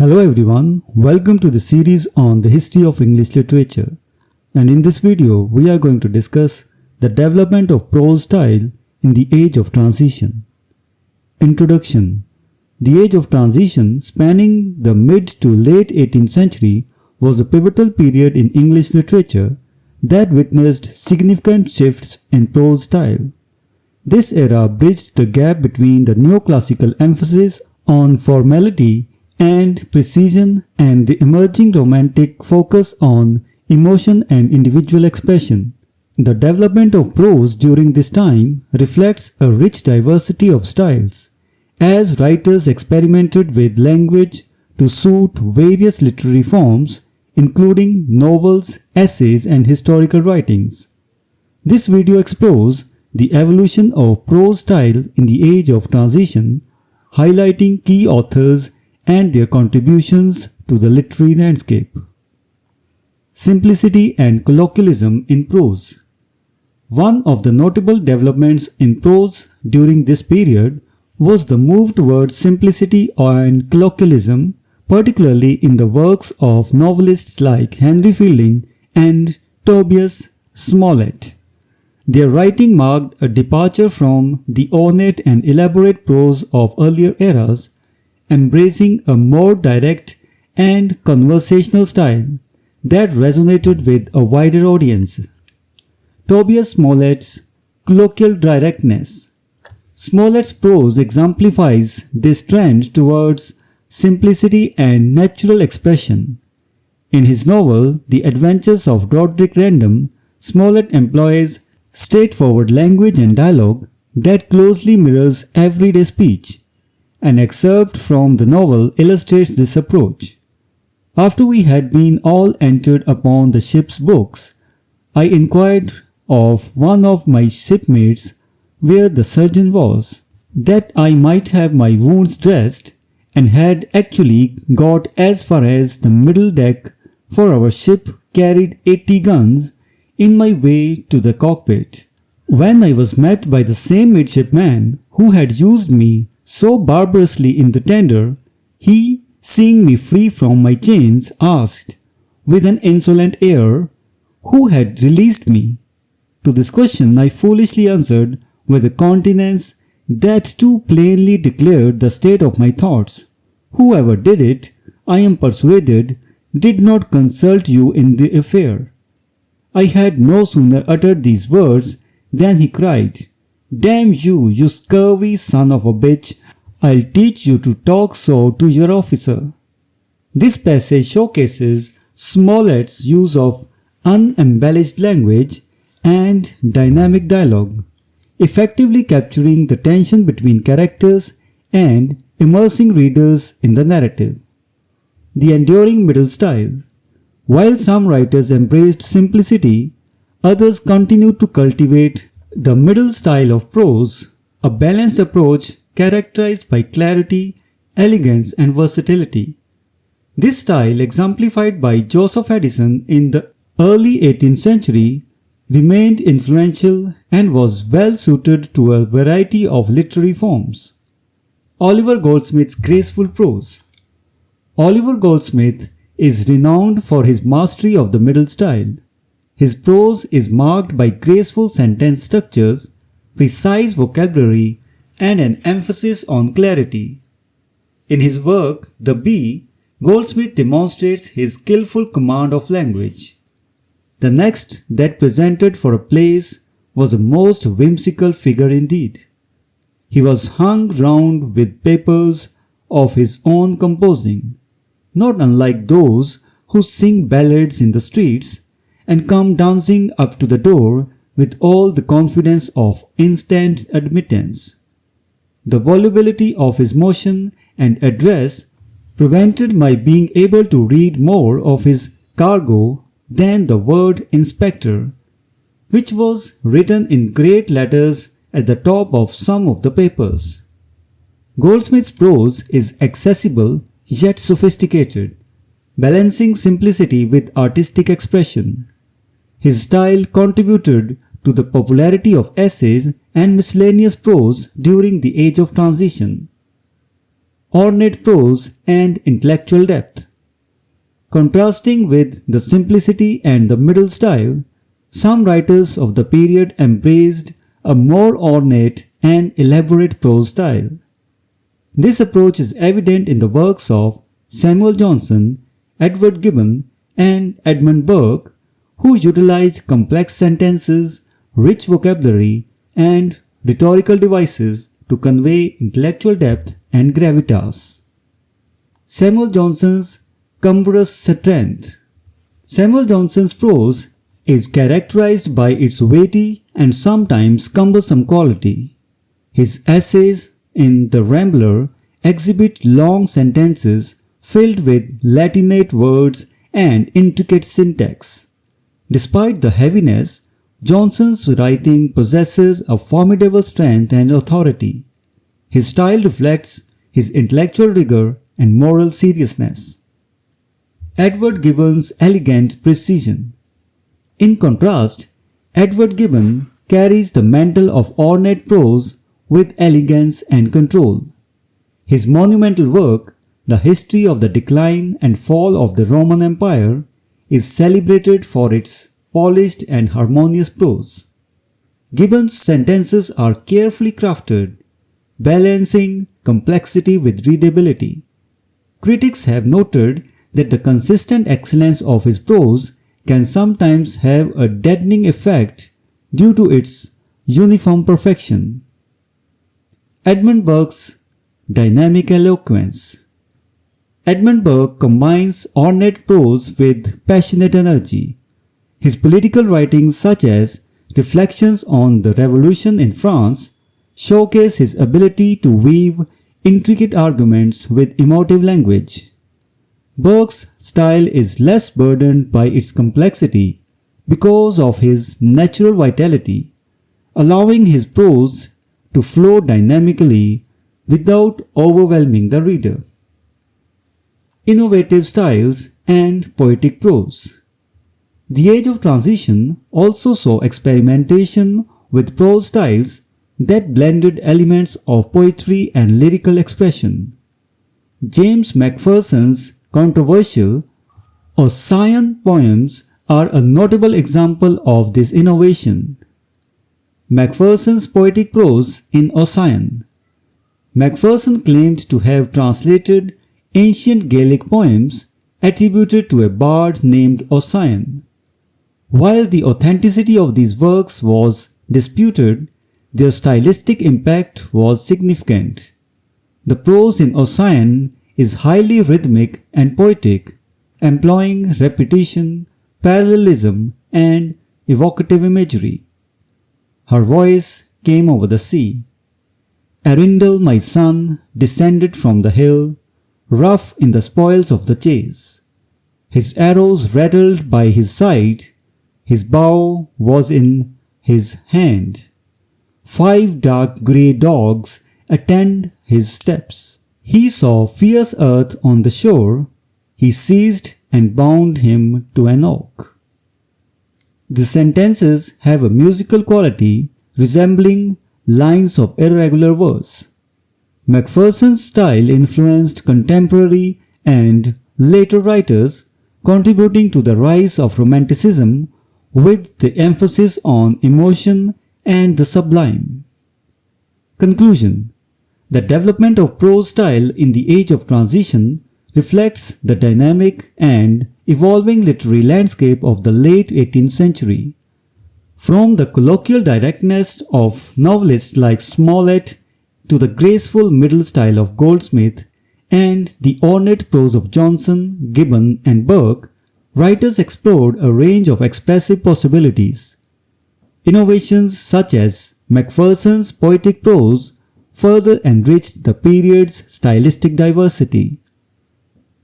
Hello everyone, welcome to the series on the history of English literature. And in this video, we are going to discuss the development of prose style in the Age of Transition. Introduction. The Age of Transition, spanning the mid to late 18th century, was a pivotal period in English literature that witnessed significant shifts in prose style. This era bridged the gap between the neoclassical emphasis on formality and precision and the emerging romantic focus on emotion and individual expression. The development of prose during this time reflects a rich diversity of styles, as writers experimented with language to suit various literary forms, including novels, essays, and historical writings. This video explores the evolution of prose style in the Age of Transition, highlighting key authors and their contributions to the literary landscape. Simplicity and colloquialism in prose. One of the notable developments in prose during this period was the move towards simplicity and colloquialism, particularly in the works of novelists like Henry Fielding and Tobias Smollett. Their writing marked a departure from the ornate and elaborate prose of earlier eras, embracing a more direct and conversational style that resonated with a wider audience. Tobias Smollett's colloquial directness. Smollett's prose exemplifies this trend towards simplicity and natural expression. In his novel, The Adventures of Roderick Random, Smollett employs straightforward language and dialogue that closely mirrors everyday speech. An excerpt from the novel illustrates this approach. After we had been all entered upon the ship's books, I inquired of one of my shipmates where the surgeon was, that I might have my wounds dressed, and had actually got as far as the middle deck, for our ship carried 80 guns, in my way to the cockpit, when I was met by the same midshipman who had used me so barbarously in the tender. He, seeing me free from my chains, asked, with an insolent air, who had released me. To this question I foolishly answered with a countenance that too plainly declared the state of my thoughts, whoever did it, I am persuaded, did not consult you in the affair. I had no sooner uttered these words than he cried, "Damn you, you scurvy son of a bitch, I'll teach you to talk so to your officer." This passage showcases Smollett's use of unembellished language and dynamic dialogue, effectively capturing the tension between characters and immersing readers in the narrative. The enduring middle style. While some writers embraced simplicity, others continued to cultivate the middle style of prose, a balanced approach characterized by clarity, elegance, and versatility. This style, exemplified by Joseph Addison in the early 18th century, remained influential and was well suited to a variety of literary forms. Oliver Goldsmith's graceful prose. Oliver Goldsmith is renowned for his mastery of the middle style. His prose is marked by graceful sentence structures, precise vocabulary, and an emphasis on clarity. In his work, The Bee, Goldsmith demonstrates his skillful command of language. The next that presented for a place was a most whimsical figure indeed. He was hung round with papers of his own composing, not unlike those who sing ballads in the streets and come dancing up to the door with all the confidence of instant admittance. The volubility of his motion and address prevented my being able to read more of his cargo than the word inspector, which was written in great letters at the top of some of the papers. Goldsmith's prose is accessible yet sophisticated, balancing simplicity with artistic expression. His style contributed to the popularity of essays and miscellaneous prose during the Age of Transition. ornate prose and intellectual depth. Contrasting with the simplicity and the middle style, some writers of the period embraced a more ornate and elaborate prose style. This approach is evident in the works of Samuel Johnson, Edward Gibbon, and Edmund Burke, who utilized complex sentences, rich vocabulary, and rhetorical devices to convey intellectual depth and gravitas. Samuel Johnson's cumbrous strength. Samuel Johnson's prose is characterized by its weighty and sometimes cumbersome quality. His essays in The Rambler exhibit long sentences filled with Latinate words and intricate syntax. Despite the heaviness, Johnson's writing possesses a formidable strength and authority. His style reflects his intellectual rigor and moral seriousness. Edward Gibbon's elegant precision. In contrast, Edward Gibbon carries the mantle of ornate prose with elegance and control. His monumental work, The History of the Decline and Fall of the Roman Empire, is celebrated for its polished and harmonious prose. Gibbon's sentences are carefully crafted, balancing complexity with readability. Critics have noted that the consistent excellence of his prose can sometimes have a deadening effect due to its uniform perfection. Edmund Burke's dynamic eloquence. Edmund Burke combines ornate prose with passionate energy. His political writings such as Reflections on the Revolution in France showcase his ability to weave intricate arguments with emotive language. Burke's style is less burdened by its complexity because of his natural vitality, allowing his prose to flow dynamically without overwhelming the reader. Innovative styles and poetic prose. The Age of Transition also saw experimentation with prose styles that blended elements of poetry and lyrical expression. James Macpherson's controversial Ossian poems are a notable example of this innovation. Macpherson's poetic prose in Ossian. Macpherson claimed to have translated ancient Gaelic poems attributed to a bard named Ossian. While the authenticity of these works was disputed, their stylistic impact was significant. The prose in Ossian is highly rhythmic and poetic, employing repetition, parallelism, and evocative imagery. Her voice came over the sea. Arundel, my son, descended from the hill, rough in the spoils of the chase. His arrows rattled by his side, his bow was in his hand. 5 dark grey dogs attend his steps. He saw fierce earth on the shore, he seized and bound him to an oak. The sentences have a musical quality resembling lines of irregular verse. Macpherson's style influenced contemporary and later writers, contributing to the rise of Romanticism with the emphasis on emotion and the sublime. Conclusion. The development of prose style in the Age of Transition reflects the dynamic and evolving literary landscape of the late 18th century. From the colloquial directness of novelists like Smollett to the graceful middle style of Goldsmith and the ornate prose of Johnson, Gibbon, and Burke, writers explored a range of expressive possibilities. Innovations such as Macpherson's poetic prose further enriched the period's stylistic diversity.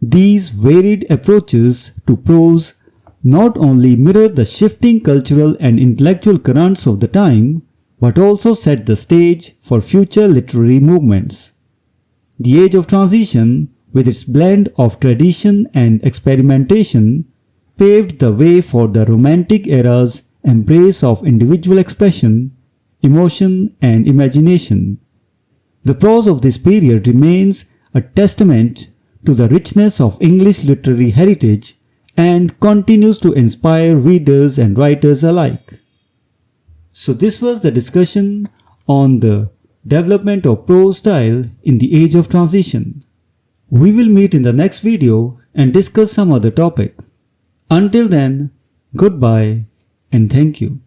These varied approaches to prose not only mirror the shifting cultural and intellectual currents of the time, but also set the stage for future literary movements. The Age of Transition, with its blend of tradition and experimentation, paved the way for the Romantic era's embrace of individual expression, emotion, and imagination. The prose of this period remains a testament to the richness of English literary heritage and continues to inspire readers and writers alike. So this was the discussion on the development of prose style in the age of transition. We will meet in the next video and discuss some other topic. Until then, goodbye and thank you.